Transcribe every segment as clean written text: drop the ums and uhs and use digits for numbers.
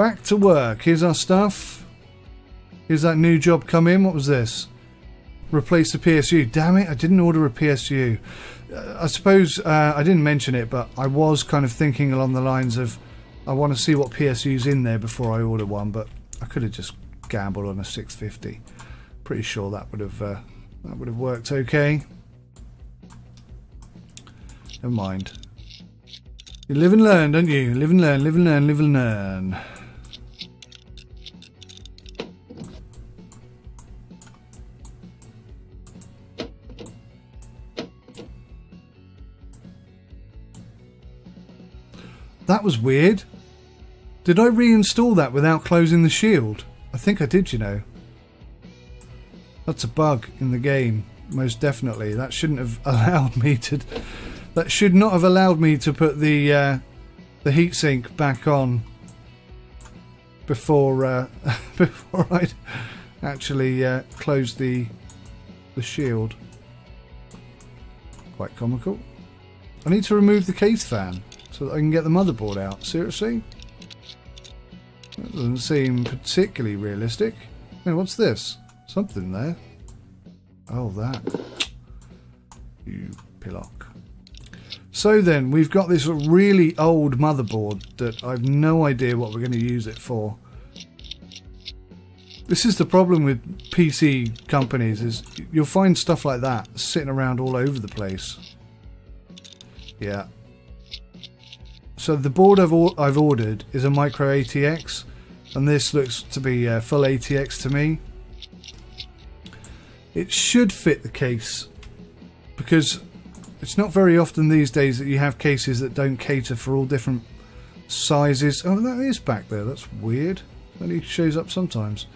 back to work. Here's our stuff. Here's that new job come in. What was this? Replace the PSU. Damn it, I didn't order a PSU. I suppose I didn't mention it, but I was kind of thinking along the lines of I want to see what PSU's in there before I order one, but I could have just gambled on a 650. Pretty sure that would have worked okay. Never mind. You live and learn, don't you? Live and learn, live and learn, live and learn. That was weird. Did I reinstall that without closing the shield? I think I did, you know. That's a bug in the game, most definitely. That shouldn't have allowed me to... That should not have allowed me to put the heatsink back on before before I'd actually closed the shield. Quite comical. I need to remove the case fan so that I can get the motherboard out. Seriously? That doesn't seem particularly realistic. Hey, what's this? Something there. Oh, that. You pillock. So then, we've got this really old motherboard that I've no idea what we're going to use it for. This is the problem with PC companies, is you'll find stuff like that sitting around all over the place. Yeah. So the board I've ordered is a micro ATX, and this looks to be full ATX to me. It should fit the case, because it's not very often these days that you have cases that don't cater for all different sizes. Oh, that is back there. That's weird. That only shows up sometimes.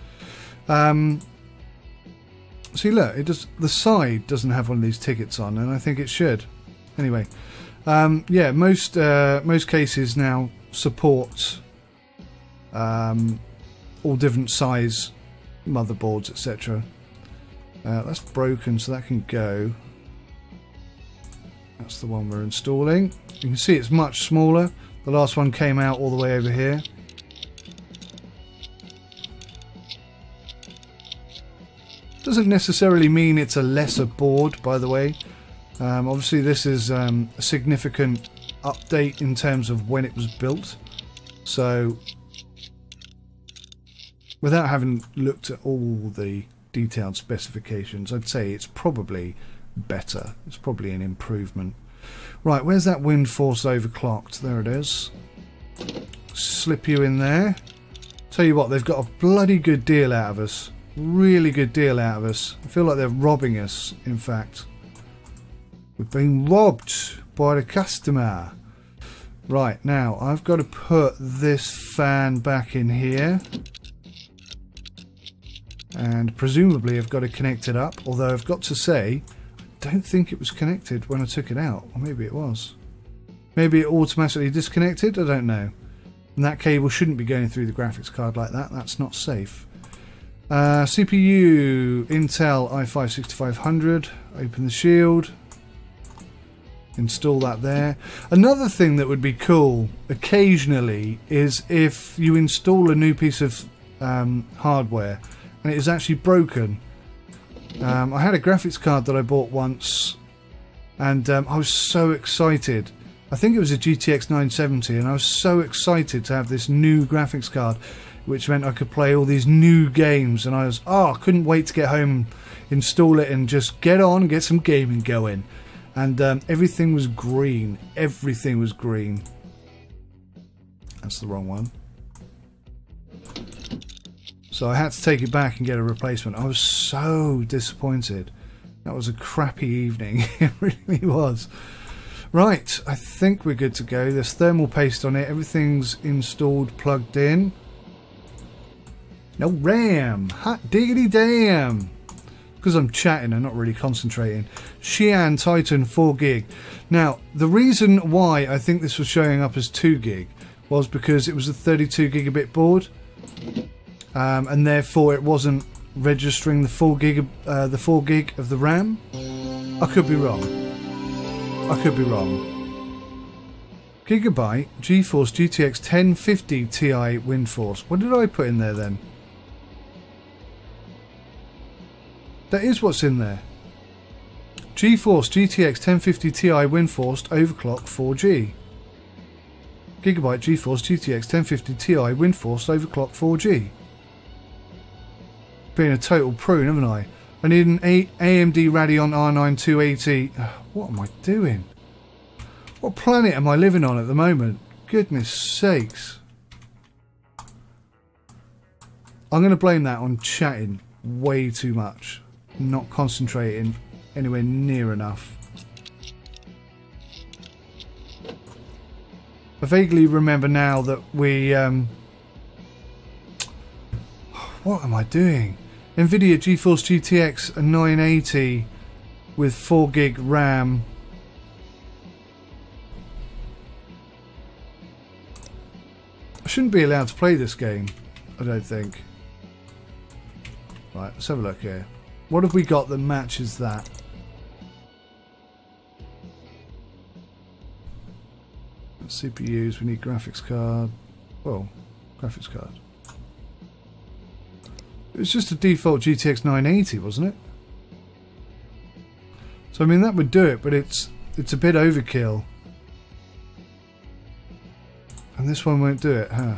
See, look, it does. The side doesn't have one of these tickets on, and I think it should. Anyway, yeah, most cases now support all different size motherboards, etc. That's broken, so that can go. That's the one we're installing. You can see it's much smaller. The last one came out all the way over here. Doesn't necessarily mean it's a lesser board, by the way. Obviously this is a significant update in terms of when it was built. So, without having looked at all the detailed specifications, I'd say it's probably better. It's probably an improvement. Right, where's that wind force overclocked? There it is. Slip you in there. Tell you what, they've got a bloody good deal out of us. Really good deal out of us. I feel like they're robbing us, in fact. We've been robbed by the customer. Right, now I've got to put this fan back in here. And presumably I've got to connect it up. Although I've got to say, I don't think it was connected when I took it out. Or maybe it was. Maybe it automatically disconnected? I don't know. And that cable shouldn't be going through the graphics card like that. That's not safe. CPU, Intel i5-6500. Open the shield. Install that there. Another thing that would be cool occasionally is if you install a new piece of hardware and it is actually broken. I had a graphics card that I bought once, and I was so excited. I think it was a GTX 970, and I was so excited to have this new graphics card, which meant I could play all these new games, and I couldn't wait to get home, install it, and just get on, get some gaming going. And everything was green. Everything was green. That's the wrong one. So I had to take it back and get a replacement. I was so disappointed. That was a crappy evening. It really was. Right, I think we're good to go. There's thermal paste on it. Everything's installed, plugged in. No RAM. Hot diggity damn. Because I'm chatting, I'm not really concentrating. Xi'an Titan 4 gig. Now, the reason why I think this was showing up as 2 gig was because it was a 32 gigabit board. And therefore it wasn't registering the 4 gig of the RAM. I could be wrong. I could be wrong. Gigabyte GeForce GTX 1050 Ti WindForce. What did I put in there then? That is what's in there. GeForce GTX 1050 Ti WindForced overclock 4G. Gigabyte GeForce GTX 1050 Ti WindForced overclock 4G. Being a total prune, haven't I? I need an AMD Radeon R9 280. What am I doing? What planet am I living on at the moment? Goodness sakes. I'm going to blame that on chatting way too much. Not concentrating anywhere near enough. I vaguely remember now that we... what am I doing? NVIDIA GeForce GTX 980 with 4 gig RAM. I shouldn't be allowed to play this game, I don't think. Right, let's have a look here. What have we got that matches that? CPUs, we need graphics card. Well, graphics card. It was just a default GTX 980, wasn't it? So I mean that would do it, but it's a bit overkill. And this one won't do it, huh?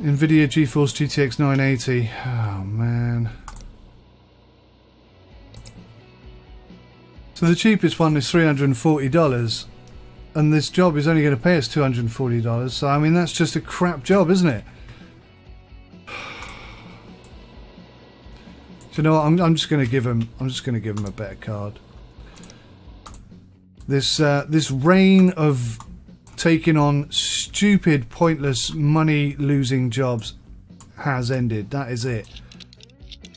NVIDIA GeForce GTX 980. Oh man. So the cheapest one is $340, and this job is only going to pay us $240. So I mean that's just a crap job, isn't it? So you know what? I'm just going to give him. I'm just going to give him a better card. This reign of taking on stupid, pointless, money-losing jobs has ended. That is it.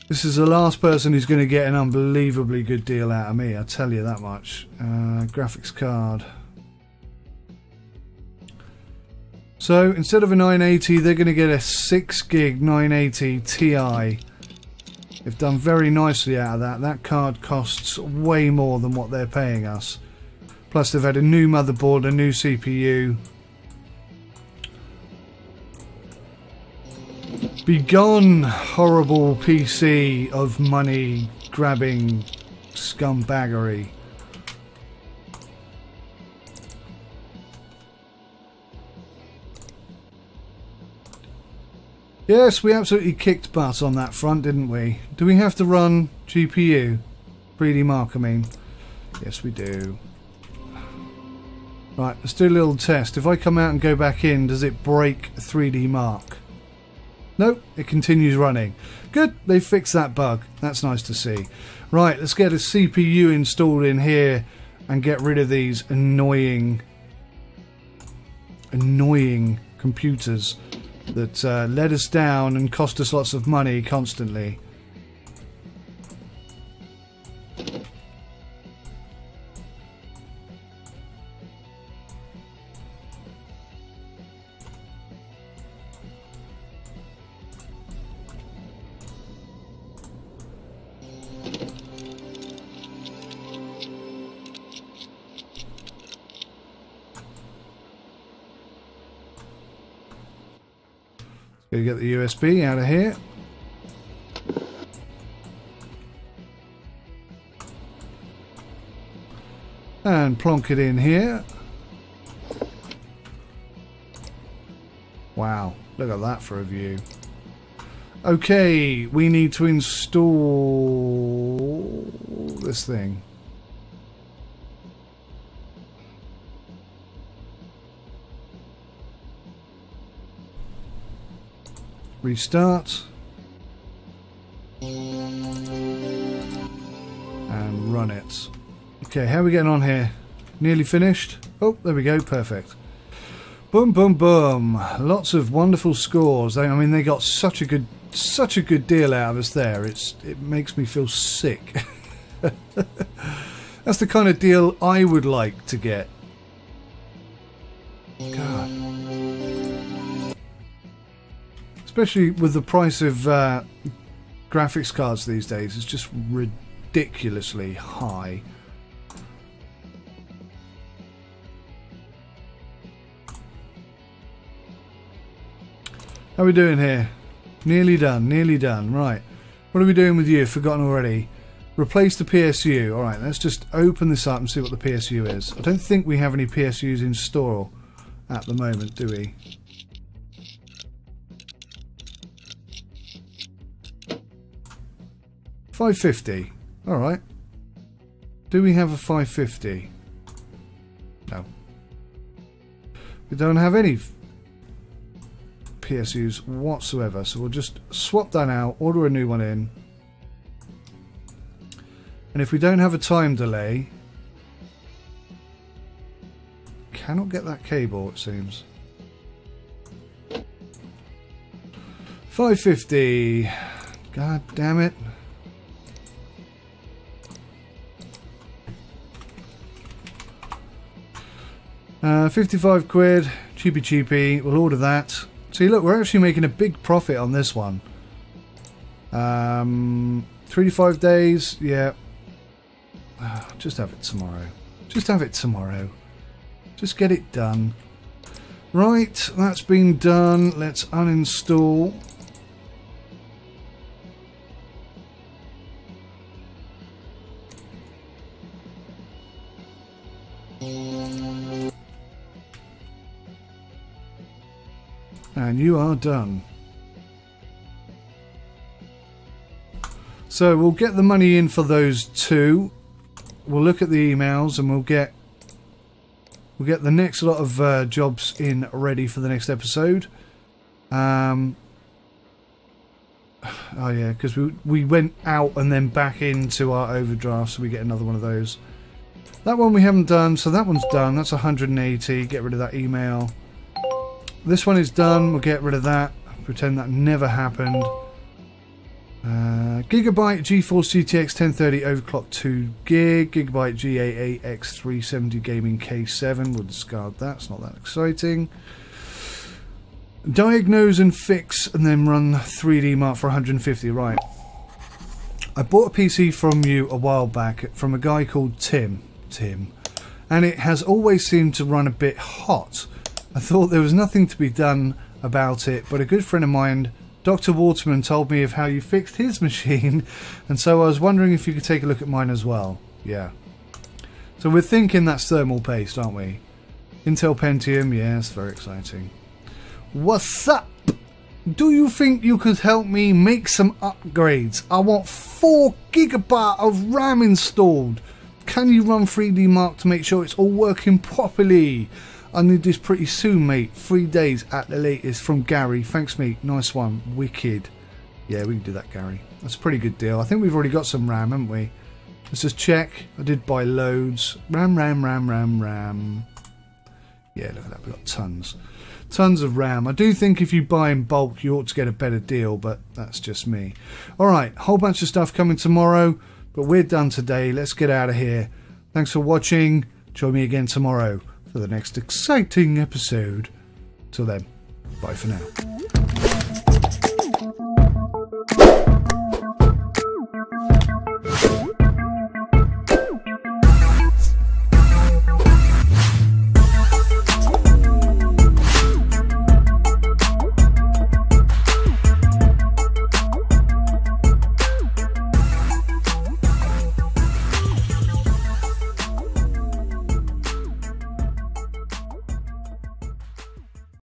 This is the last person who's going to get an unbelievably good deal out of me, I'll tell you that much. Graphics card. So instead of a 980, they're going to get a 6 gig 980 Ti. They've done very nicely out of that. That card costs way more than what they're paying us. Plus they've had a new motherboard, a new CPU. Begone, horrible PC of money grabbing scumbaggery. Yes, we absolutely kicked butt on that front, didn't we? Do we have to run GPU? 3D Mark, I mean. Yes, we do. Right, let's do a little test. If I come out and go back in, does it break 3D Mark? Nope, it continues running. Good, they fixed that bug. That's nice to see. Right, let's get a CPU installed in here and get rid of these annoying computers that let us down and cost us lots of money constantly. Gonna get the USB out of here. And plonk it in here. Wow, look at that for a view. Okay, we need to install this thing. Restart and run it. Okay, how are we getting on here? Nearly finished? Oh, there we go, perfect. Boom, boom, boom. Lots of wonderful scores. I mean, they got such a good deal out of us there. It makes me feel sick. That's the kind of deal I would like to get. God. Especially with the price of graphics cards these days, it's just ridiculously high. How are we doing here? Nearly done, nearly done. Right. What are we doing with you? Forgotten already. Replace the PSU. Alright, let's just open this up and see what the PSU is. I don't think we have any PSUs in store at the moment, do we? $550. Alright. Do we have a 550? No. We don't have any PSUs whatsoever, so we'll just swap that out, order a new one in. And if we don't have a time delay, cannot get that cable, it seems. 550. God damn it. £55, cheapy cheapy, we'll order that. See, look, we're actually making a big profit on this one. 3 to 5 days, yeah. Just have it tomorrow. Just have it tomorrow. Just get it done. Right, that's been done. Let's uninstall. And you are done. So we'll get the money in for those two. We'll look at the emails and we'll get the next lot of jobs in ready for the next episode. Oh yeah, because we went out and then back into our overdraft, so we get another one of those. That one we haven't done, so that one's done. That's 180. Get rid of that email. This one is done. We'll get rid of that. Pretend that never happened. Gigabyte GeForce GTX 1030 overclock 2 gig. Gigabyte G88X 370 gaming K7. We'll discard that. It's not that exciting. Diagnose and fix and then run 3D Mark for 150. Right. I bought a PC from you a while back from a guy called Tim. And it has always seemed to run a bit hot. I thought there was nothing to be done about it, but a good friend of mine, Dr. Waterman, told me of how you fixed his machine, and so I was wondering if you could take a look at mine as well. Yeah. So we're thinking that's thermal paste, aren't we? Intel Pentium, yes, very exciting. What's up? Do you think you could help me make some upgrades? I want 4 GB of RAM installed. Can you run 3D Mark to make sure it's all working properly? I need this pretty soon, mate. 3 days at the latest. From Gary. Thanks, mate. Nice one. Wicked. Yeah, we can do that, Gary. That's a pretty good deal. I think we've already got some RAM, haven't we? Let's just check. I did buy loads. RAM. Yeah, look at that. We've got tons. Tons of RAM. I do think if you buy in bulk, you ought to get a better deal, but that's just me. Alright, whole bunch of stuff coming tomorrow, but we're done today. Let's get out of here. Thanks for watching. Join me again tomorrow for the next exciting episode. Till then, bye for now.